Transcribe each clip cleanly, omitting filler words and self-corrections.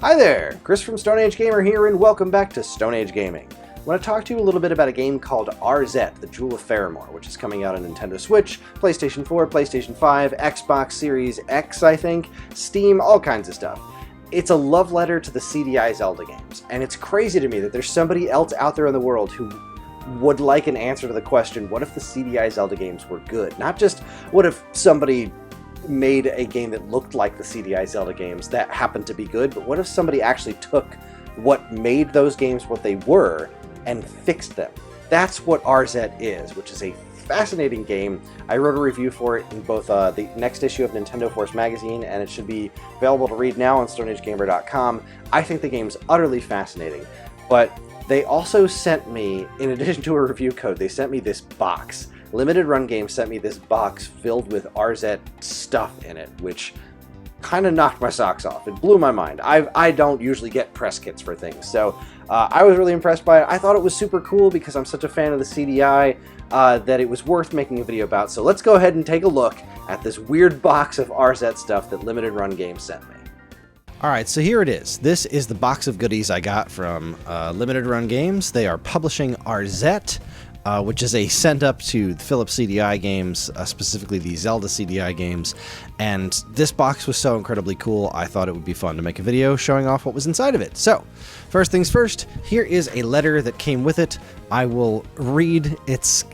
Hi there, Kris from Stone Age Gamer here, and welcome back to Stone Age Gaming. I want to talk to you a little bit about a game called Arzette, the Jewel of Faramore, which is coming out on Nintendo Switch, PlayStation 4, PlayStation 5, Xbox Series X, I think, Steam, all kinds of stuff. It's a love letter to the CDI Zelda games, and it's crazy to me that there's somebody else out there in the world who would like an answer to the question, what if the CDI Zelda games were good? Not just, what if somebody made a game that looked like the CDI Zelda games that happened to be good, but what if somebody actually took what made those games what they were and fixed them? That's what Arzette is, which is a fascinating game. I wrote a review for it in both the next issue of Nintendo Force magazine, and it should be available to read now on StoneAgeGamer.com. I think the game's utterly fascinating, but they also sent me, in addition to a review code, they sent me this box. Limited Run Games sent me this box filled with Arzette stuff in it, which kind of knocked my socks off. It blew my mind. I don't usually get press kits for things, so I was really impressed by it. I thought it was super cool because I'm such a fan of the CDI that it was worth making a video about. So let's go ahead and take a look at this weird box of Arzette stuff that Limited Run Games sent me. Alright, so here it is. This is the box of goodies I got from Limited Run Games. They are publishing Arzette, which is a send up to the Philips CDI games, specifically the Zelda CDI games, and this box was so incredibly cool, I thought it would be fun to make a video showing off what was inside of it. So, first things first, here is a letter that came with it. I will read its...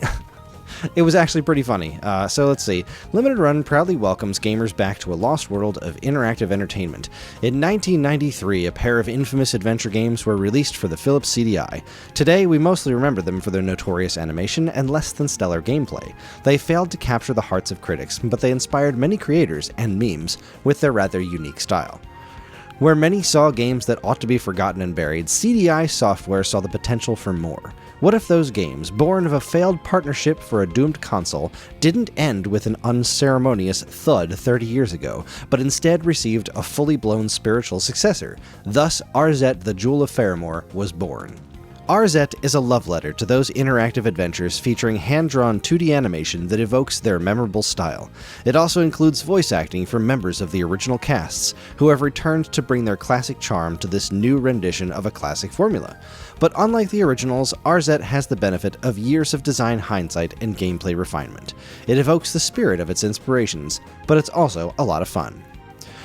It was actually pretty funny. So let's see. Limited Run proudly welcomes gamers back to a lost world of interactive entertainment. In 1993, a pair of infamous adventure games were released for the Philips CDI. Today, we mostly remember them for their notorious animation and less than stellar gameplay. They failed to capture the hearts of critics, but they inspired many creators and memes with their rather unique style. Where many saw games that ought to be forgotten and buried, CDI Software saw the potential for more. What if those games, born of a failed partnership for a doomed console, didn't end with an unceremonious thud 30 years ago, but instead received a fully blown spiritual successor? Thus, Arzette, the Jewel of Faramore, was born. Arzette is a love letter to those interactive adventures featuring hand-drawn 2D animation that evokes their memorable style. It also includes voice acting from members of the original casts, who have returned to bring their classic charm to this new rendition of a classic formula. But unlike the originals, Arzette has the benefit of years of design hindsight and gameplay refinement. It evokes the spirit of its inspirations, but it's also a lot of fun.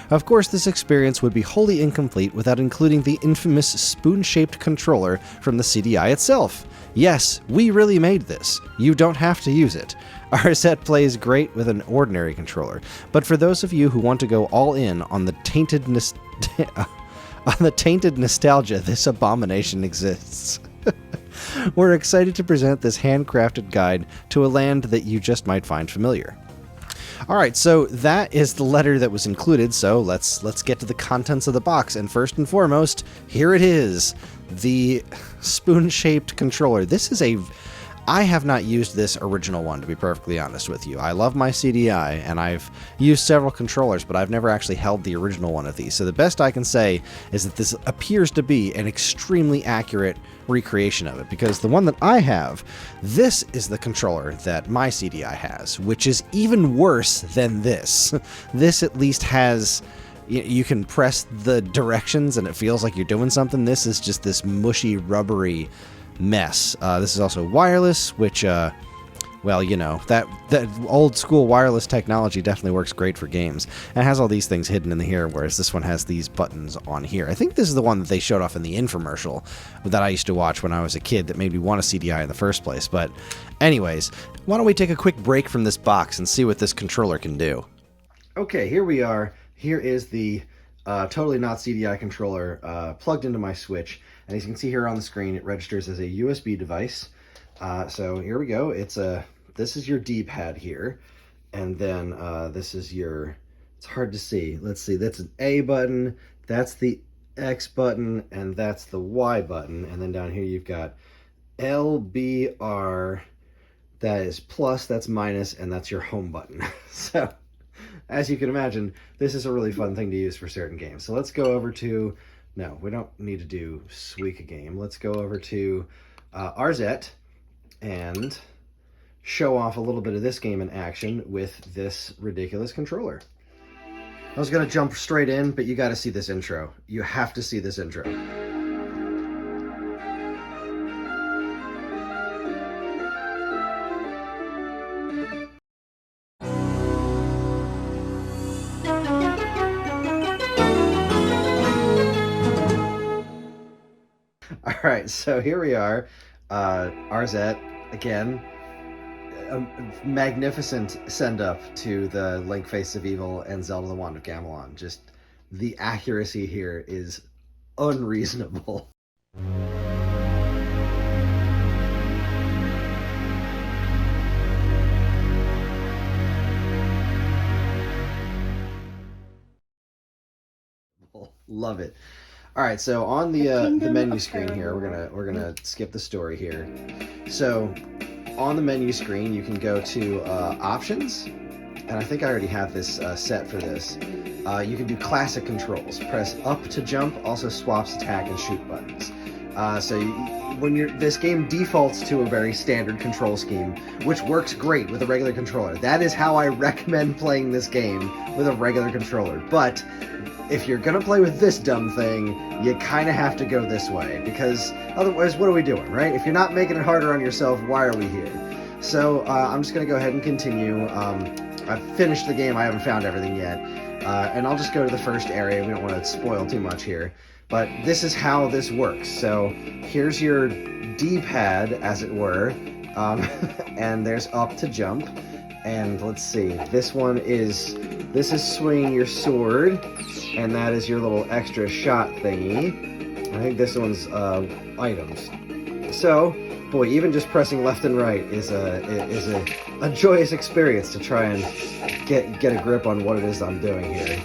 Of course, this experience would be wholly incomplete without including the infamous spoon-shaped controller from the CDI itself. Yes, we really made this. You don't have to use it. Arzette plays great with an ordinary controller, but for those of you who want to go all in on the tainted nostalgia, this abomination exists. We're excited to present this handcrafted guide to a land that you just might find familiar. Alright, so that is the letter that was included, so let's get to the contents of the box, and first and foremost, here it is, the spoon-shaped controller. I have not used this original one, to be perfectly honest with you. I love my CDI, and I've used several controllers, but I've never actually held the original one of these. So the best I can say is that this appears to be an extremely accurate recreation of it, because the one that I have, this is the controller that my CDI has, which is even worse than this. This at least has... You can press the directions, and it feels like you're doing something. This is just this mushy, rubbery mess. This is also wireless, which, well, you know, that old school wireless technology definitely works great for games. And it has all these things hidden in here, whereas this one has these buttons on here. I think this is the one that they showed off in the infomercial that I used to watch when I was a kid that made me want a CDI in the first place. But anyways, why don't we take a quick break from this box and see what this controller can do. Okay, here we are. Here is the totally not CDI controller plugged into my Switch. And as you can see here on the screen, it registers as a USB device. So here we go. This is your D-pad here. And then this is your, it's hard to see. Let's see, that's an A button, that's the X button, and that's the Y button. And then down here you've got L, B, R, that is plus, that's minus, and that's your home button. So as you can imagine, this is a really fun thing to use for certain games. So let's go over to... No, we don't need to do Suika game. Let's go over to Arzette and show off a little bit of this game in action with this ridiculous controller. I was gonna jump straight in, but you gotta see this intro. You have to see this intro. Alright, so here we are. Arzette, again. A magnificent send-up to the Link Face of Evil and Zelda the Wand of Gamelon. Just the accuracy here is unreasonable. Love it. All right, so on the menu screen here, we're gonna skip the story here. So on the menu screen, you can go to options, and I think I already have this set for this. You can do classic controls. Press up to jump, also swaps attack and shoot buttons. This game defaults to a very standard control scheme, which works great with a regular controller. That is how I recommend playing this game, with a regular controller. But if you're gonna play with this dumb thing, you kind of have to go this way, because otherwise, what are we doing, right? If you're not making it harder on yourself, why are we here? So I'm just gonna go ahead and continue. I've finished the game. I haven't found everything yet, and I'll just go to the first area. We don't want to spoil too much here, but this is how this works. So here's your D-pad, as it were, and there's up to jump. And let's see, this is swinging your sword, and that is your little extra shot thingy. I think this one's items. So, boy, even just pressing left and right is a joyous experience to try and get a grip on what it is I'm doing here.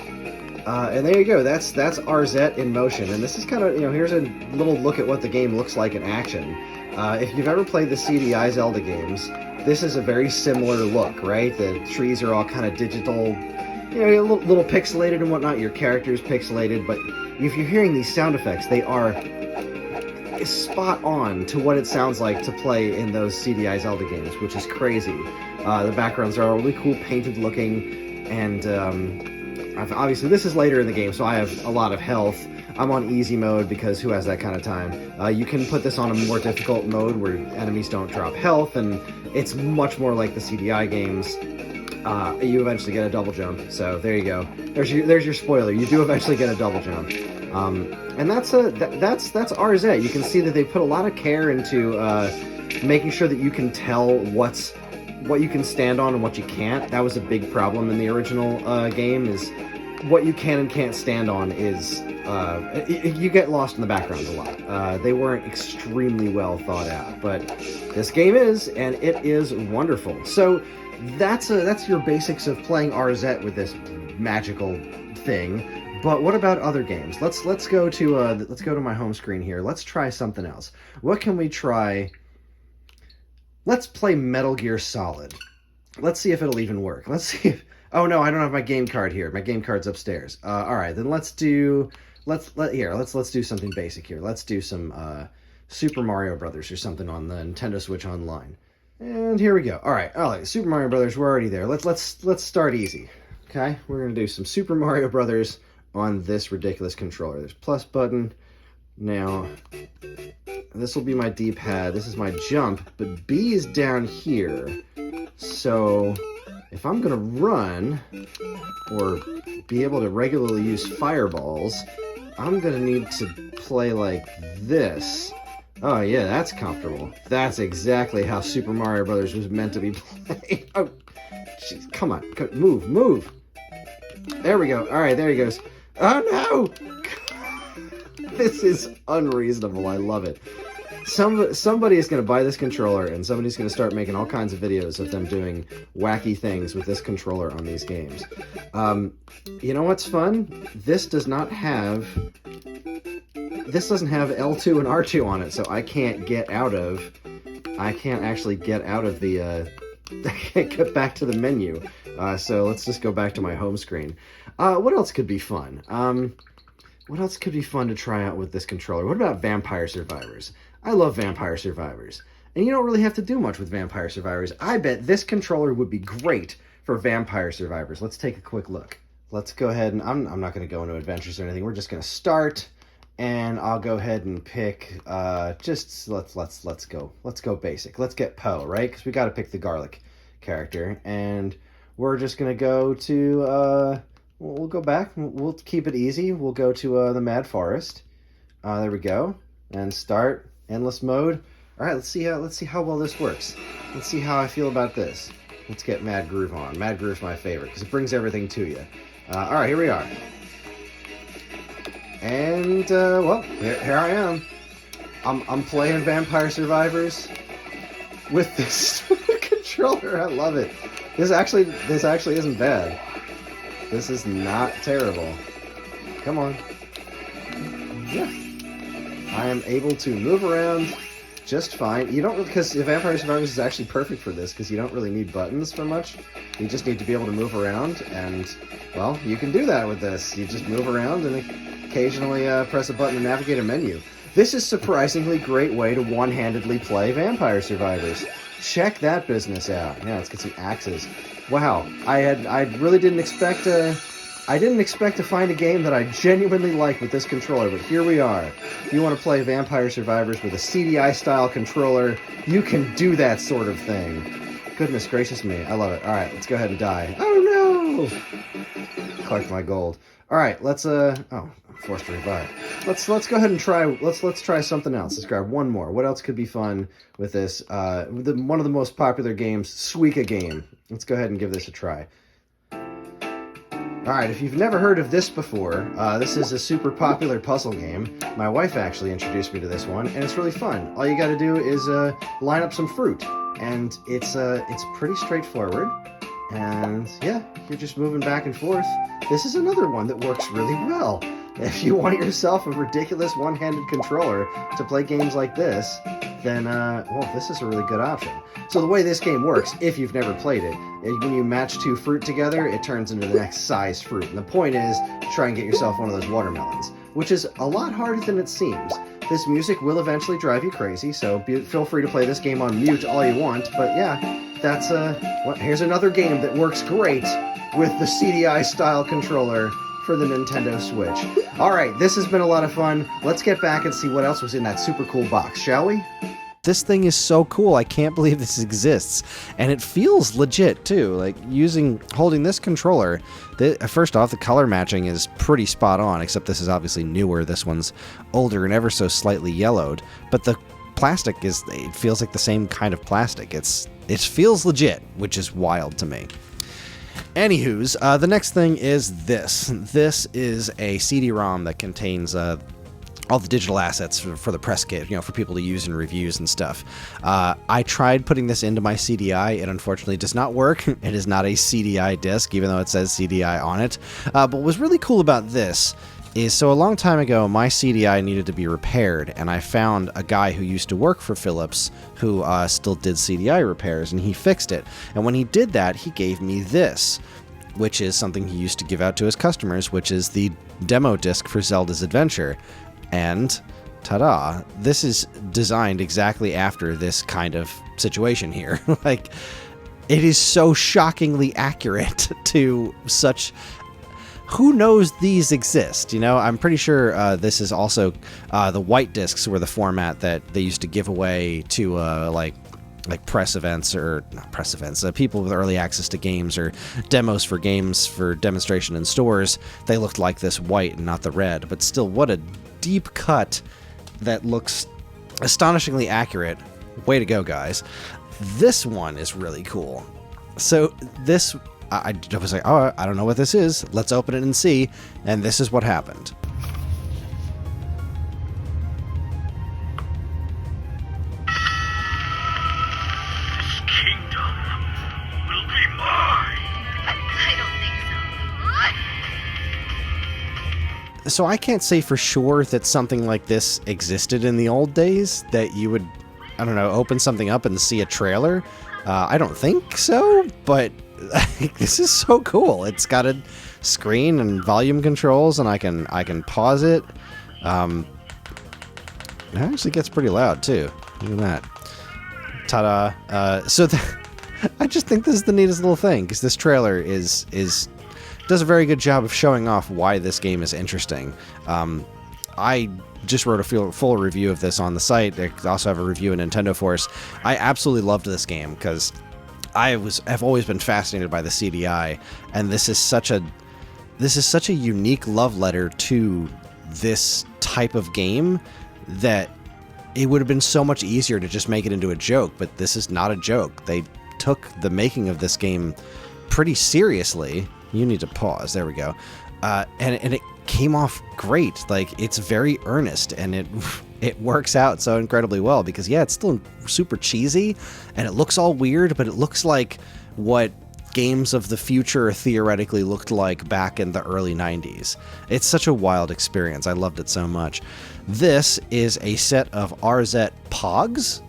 And there you go. That's Arzette in motion, and this is kind of, here's a little look at what the game looks like in action. If you've ever played the CDI Zelda games, this is a very similar look, right? The trees are all kind of digital, a little pixelated and whatnot. Your character's pixelated, but if you're hearing these sound effects, they are spot on to what it sounds like to play in those CDI Zelda games, which is crazy. The backgrounds are really cool, painted looking, and obviously this is later in the game, so I have a lot of health. I'm on easy mode because who has that kind of time? You can put this on a more difficult mode where enemies don't drop health, and it's much more like the CDI games. You eventually get a double jump, so there you go. There's your spoiler. You do eventually get a double jump, and that's Arzette. You can see that they put a lot of care into making sure that you can tell what you can stand on and what you can't. That was a big problem in the original game. Is what you can and can't stand on is you get lost in the background a lot. They weren't extremely well thought out, but this game is, and it is wonderful. So that's your basics of playing Arzette with this magical thing. But what about other games? Let's go to my home screen here. Let's try something else. What can we try? Let's play Metal Gear Solid. Let's see if it'll even work. Let's see if... Oh no, I don't have my game card here. My game card's upstairs. All right, then let's do something basic here. Let's do some Super Mario Brothers or something on the Nintendo Switch Online. And here we go. All right, Super Mario Brothers. We're already there. Let's start easy. Okay, we're gonna do some Super Mario Brothers on this ridiculous controller. There's plus button. Now, this will be my D-pad. This is my jump, but B is down here. So if I'm gonna run or be able to regularly use fireballs, I'm gonna need to play like this. Oh yeah, that's comfortable. That's exactly how Super Mario Brothers was meant to be played. Oh, jeez, come on, move. There we go. All right, there he goes. Oh no! This is unreasonable. I love it. Somebody is going to buy this controller, and somebody's going to start making all kinds of videos of them doing wacky things with this controller on these games. You know what's fun? This doesn't have L2 and R2 on it, so I can't actually get out of the I can't get back to the menu. So let's just go back to my home screen. What else could be fun? What else could be fun to try out with this controller? What about Vampire Survivors? I love Vampire Survivors. And you don't really have to do much with Vampire Survivors. I bet this controller would be great for Vampire Survivors. Let's take a quick look. let's go ahead and I'm not going to go into adventures or anything. We're just going to start, and I'll go ahead and pick just let's go basic. Let's get Poe, right? Because we got to pick the garlic character, and we're just going to go to we'll go back. We'll keep it easy. We'll go to the Mad Forest. There we go, and start endless mode. All right, let's see how well this works. Let's see how I feel about this. Let's get Mad Groove on. Mad Groove's my favorite because it brings everything to you. All right, here we are. And, well, here I am. I'm playing Vampire Survivors with this controller. I love it. This actually isn't bad. This is not terrible. Come on. Yeah. I am able to move around just fine. You don't, because Vampire Survivors is actually perfect for this, because you don't really need buttons for much. You just need to be able to move around, and, well, you can do that with this. You just move around and occasionally press a button to navigate a menu. This is a surprisingly great way to one-handedly play Vampire Survivors. Check that business out. Yeah, let's get some axes. Wow, I really didn't expect to find a game that I genuinely like with this controller, but here we are. If you want to play Vampire Survivors with a CDI-style controller, you can do that sort of thing. Goodness gracious me, I love it. All right, let's go ahead and die. Oh no! Collect my gold. All right, let's oh, I'm forced to revive. Let's go ahead and try. Let's try something else. Let's grab one more. What else could be fun with this? One of the most popular games, Suika game. Let's go ahead and give this a try. Alright, if you've never heard of this before, this is a super popular puzzle game. My wife actually introduced me to this one, and it's really fun. All you gotta do is line up some fruit, and it's pretty straightforward. And yeah, you're just moving back and forth. This is another one that works really well. If you want yourself a ridiculous one-handed controller to play games like this, then, well, this is a really good option. So the way this game works, if you've never played it, when you match two fruit together, it turns into the next size fruit. And the point is to try and get yourself one of those watermelons, which is a lot harder than it seems. This music will eventually drive you crazy, so feel free to play this game on mute all you want. But yeah, that's, well, here's another game that works great with the CDI-style controller for the Nintendo Switch. Alright, this has been a lot of fun. Let's get back and see what else was in that super cool box, shall we? This thing is so cool. I can't believe this exists. And it feels legit, too. Like, holding this controller, first off, the color matching is pretty spot on, except this is obviously newer. This one's older and ever so slightly yellowed. But the plastic it feels like the same kind of plastic. It feels legit, which is wild to me. Anywho's, the next thing is this. This is a CD-ROM that contains all the digital assets for the press kit, for people to use in reviews and stuff. I tried putting this into my CDI. It unfortunately does not work. It is not a CDI disc, even though it says CDI on it. But what was really cool about this is, so a long time ago, my CDI needed to be repaired, and I found a guy who used to work for Philips who still did CDI repairs, and he fixed it. And when he did that, he gave me this, which is something he used to give out to his customers, which is the demo disc for Zelda's Adventure. And ta-da, this is designed exactly after this kind of situation here. Like, it is so shockingly accurate to such... Who knows these exist? I'm pretty sure this is also the white discs were the format that they used to give away to like press events, or not press events, people with early access to games or demos for games for demonstration in stores. They looked like this white and not the red, but still, what a deep cut that looks astonishingly accurate. Way to go, guys. This one is really cool. So this... I was like, oh, I don't know what this is. Let's open it and see. And this is what happened. This kingdom will be mine. I don't think so. So I can't say for sure that something like this existed in the old days, that you would, I don't know, open something up and see a trailer. I don't think so, but this is so cool. It's got a screen and volume controls, and I can pause it. It actually gets pretty loud too. Look at that. Ta-da. I just think this is the neatest little thing, because this trailer is does a very good job of showing off why this game is interesting. I just wrote a full review of this on the site. I also have a review in Nintendo Force. I absolutely loved this game because have always been fascinated by the CDI, and this is such a unique love letter to this type of game that it would have been so much easier to just make it into a joke, but this is not a joke. They took the making of this game pretty seriously. You need to pause. There we go. And it came off great. Like, it's very earnest, and it works out so incredibly well because, yeah, it's still super cheesy, and it looks all weird, but it looks like what games of the future theoretically looked like back in the early 90s. It's such a wild experience. I loved it so much. This is a set of Arzette pogs,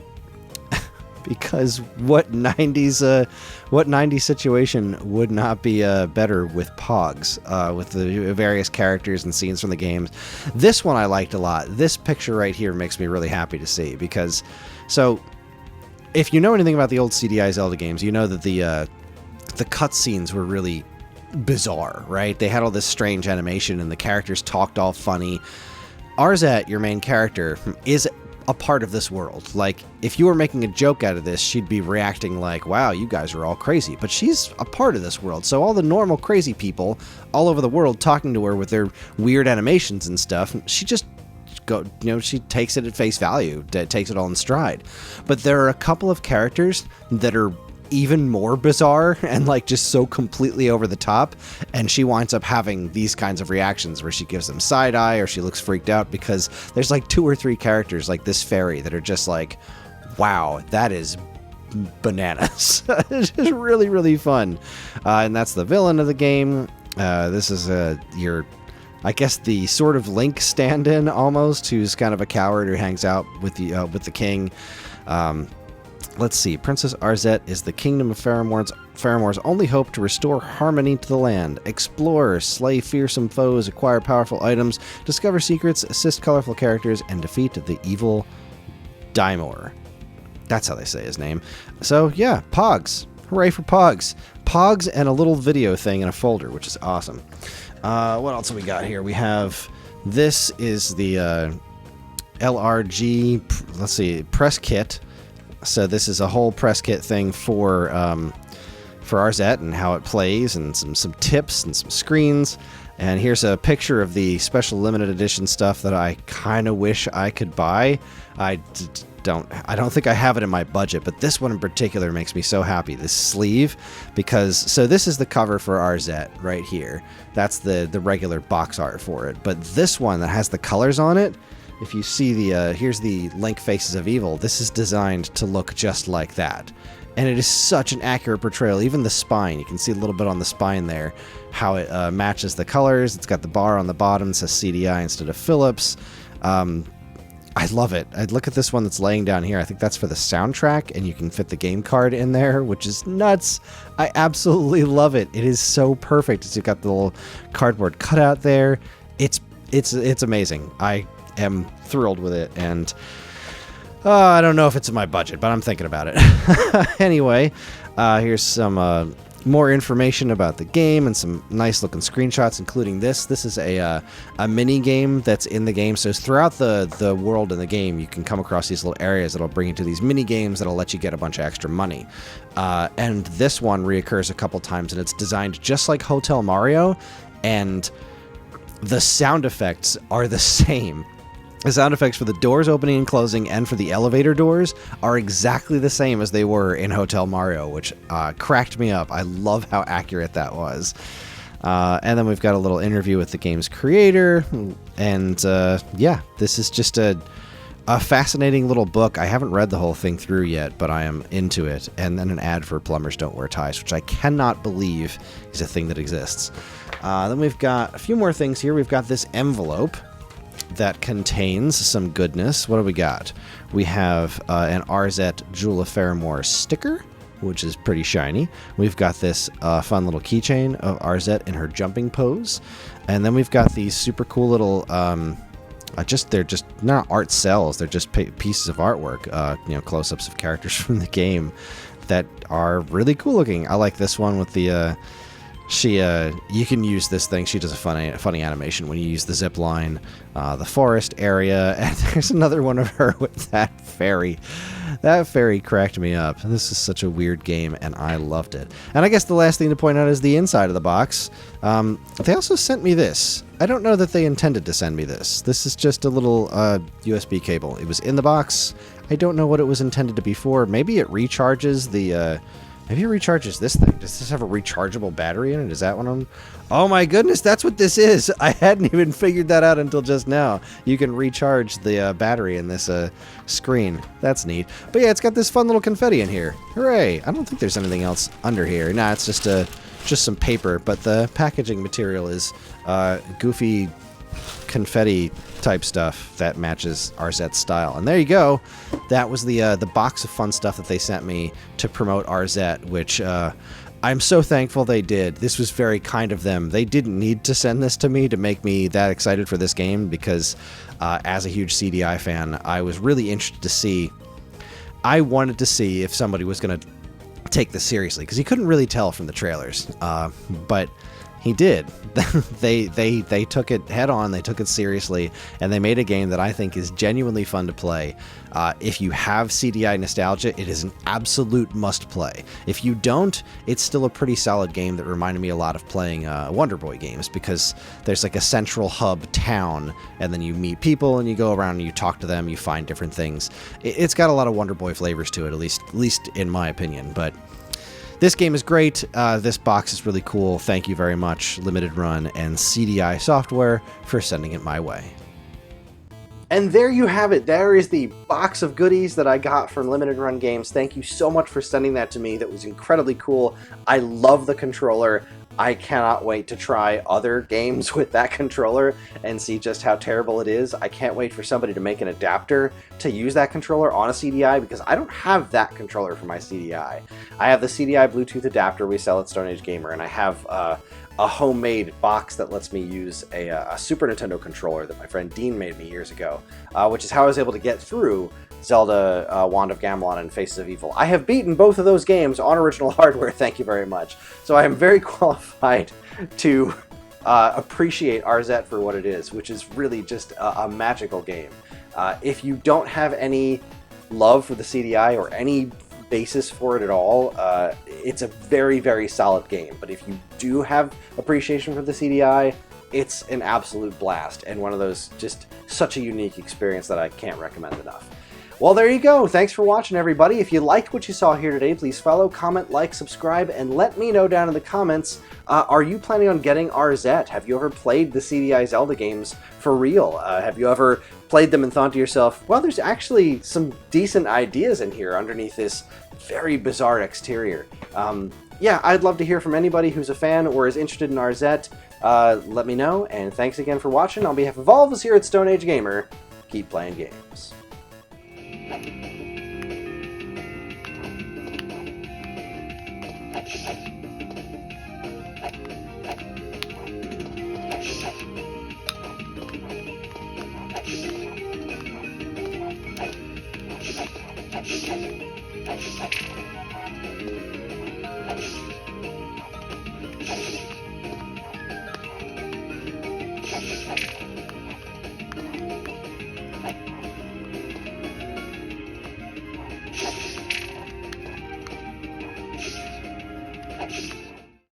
because what 90s situation would not be better with pogs, with the various characters and scenes from the games. This one I liked a lot. This picture right here makes me really happy to see, because so if you know anything about the old CDI Zelda games, you know that the cutscenes were really bizarre, right? They had all this strange animation and the characters talked all funny. Arzette, your main character, is a part of this world. Like, if you were making a joke out of this, she'd be reacting like, wow, you guys are all crazy. But she's a part of this world. So all the normal crazy people all over the world talking to her with their weird animations and stuff, she just she takes it at face value, takes it all in stride. But there are a couple of characters that are even more bizarre and like just so completely over the top, and she winds up having these kinds of reactions where she gives them side eye or she looks freaked out, because there's like 2 or 3 characters like this fairy that are just like, wow, that is bananas. It's just really, really fun. And that's the villain of the game. This is I guess the sort of Link stand-in almost, who's kind of a coward who hangs out with the king. Let's see. Princess Arzette is the kingdom of Faramore's only hope to restore harmony to the land. Explore, slay fearsome foes, acquire powerful items, discover secrets, assist colorful characters, and defeat the evil Daimor. That's how they say his name. So, yeah, Pogs. Hooray for Pogs. Pogs and a little video thing in a folder, which is awesome. What else have we got here? We have... This is the LRG, let's see, press kit. So this is a whole press kit thing for Arzette and how it plays, and some tips and some screens. And here's a picture of the special limited edition stuff that I kind of wish I could buy. I don't think I have it in my budget, but this one in particular makes me so happy. This sleeve, because so this is the cover for Arzette right here. That's the regular box art for it. But this one that has the colors on it, if you see here's the Link Faces of Evil, this is designed to look just like that. And it is such an accurate portrayal. Even the spine, you can see a little bit on the spine there, how it matches the colors. It's got the bar on the bottom, it says CDI instead of Philips. I love it. I'd look at this one that's laying down here. I think that's for the soundtrack, and you can fit the game card in there, which is nuts. I absolutely love it. It is so perfect. It's got the little cardboard cutout there. It's amazing. I am thrilled with it, and I don't know if it's in my budget, but I'm thinking about it. Anyway, here's some more information about the game and some nice looking screenshots, including this. This is a mini game that's in the game. So throughout the world in the game, you can come across these little areas that'll bring you to these mini games that'll let you get a bunch of extra money. And this one reoccurs a couple times, and it's designed just like Hotel Mario, and the sound effects are the same. The sound effects for the doors opening and closing and for the elevator doors are exactly the same as they were in Hotel Mario, which cracked me up. I love how accurate that was. And then we've got a little interview with the game's creator. And yeah, this is just a fascinating little book. I haven't read the whole thing through yet, but I am into it. And then an ad for Plumbers Don't Wear Ties, which I cannot believe is a thing that exists. Then we've got a few more things here. We've got this envelope that contains some goodness. What do we got? We have an Arzette Jewel of Faramore sticker, which is pretty shiny. We've got this fun little keychain of Arzette in her jumping pose. And then we've got these super cool little, they're just not art cells, they're just pieces of artwork, close-ups of characters from the game that are really cool looking. I like this one with the You can use this thing. She does a funny animation when you use the zip line, the forest area, and there's another one of her with that fairy. That fairy cracked me up. This is such a weird game, and I loved it. And I guess the last thing to point out is the inside of the box. They also sent me this. I don't know that they intended to send me this. This is just a little USB cable. It was in the box. I don't know what it was intended to be for. Maybe it recharges the... Maybe it recharges this thing. Does this have a rechargeable battery in it? Is that one of them? Oh my goodness, that's what this is. I hadn't even figured that out until just now. You can recharge the battery in this screen. That's neat. But yeah, it's got this fun little confetti in here. Hooray. I don't think there's anything else under here. Nah, it's just some paper. But the packaging material is goofy confetti type stuff that matches Arzette's style. And there you go. That was the box of fun stuff that they sent me to promote Arzette, which I'm so thankful they did. This was very kind of them. They didn't need to send this to me to make me that excited for this game because as a huge CDI fan, I was really interested to see. I wanted to see if somebody was going to take this seriously because you couldn't really tell from the trailers. But he did. They took it head on, they took it seriously, and they made a game that I think is genuinely fun to play. If you have CDI nostalgia, it is an absolute must-play. If you don't, it's still a pretty solid game that reminded me a lot of playing Wonder Boy games, because there's like a central hub town, and then you meet people, and you go around and you talk to them, you find different things. It's got a lot of Wonder Boy flavors to it, at least in my opinion, but... This game is great. This box is really cool. Thank you very much, Limited Run and CDI Software, for sending it my way. And there you have it. There is the box of goodies that I got from Limited Run Games. Thank you so much for sending that to me. That was incredibly cool. I love the controller. I cannot wait to try other games with that controller and see just how terrible it is. I can't wait for somebody to make an adapter to use that controller on a CDI, because I don't have that controller for my CDI. I have the CDI Bluetooth adapter we sell at Stone Age Gamer, and I have a homemade box that lets me use a Super Nintendo controller that my friend Dean made me years ago, which is how I was able to get through Zelda, Wand of Gamelon, and Faces of Evil. I have beaten both of those games on original hardware, thank you very much. So I am very qualified to appreciate Arzette for what it is, which is really just a magical game. If you don't have any love for the CDI or any basis for it at all, it's a very, very solid game. But if you do have appreciation for the CDI, it's an absolute blast, and one of those, just such a unique experience that I can't recommend enough. Well, there you go. Thanks for watching, everybody. If you liked what you saw here today, please follow, comment, like, subscribe, and let me know down in the comments, are you planning on getting Arzette? Have you ever played the CDI Zelda games for real? Have you ever played them and thought to yourself, well, there's actually some decent ideas in here underneath this very bizarre exterior? Yeah, I'd love to hear from anybody who's a fan or is interested in Arzette. Let me know, and thanks again for watching. On behalf of all of us here at Stone Age Gamer, keep playing games. Thank you.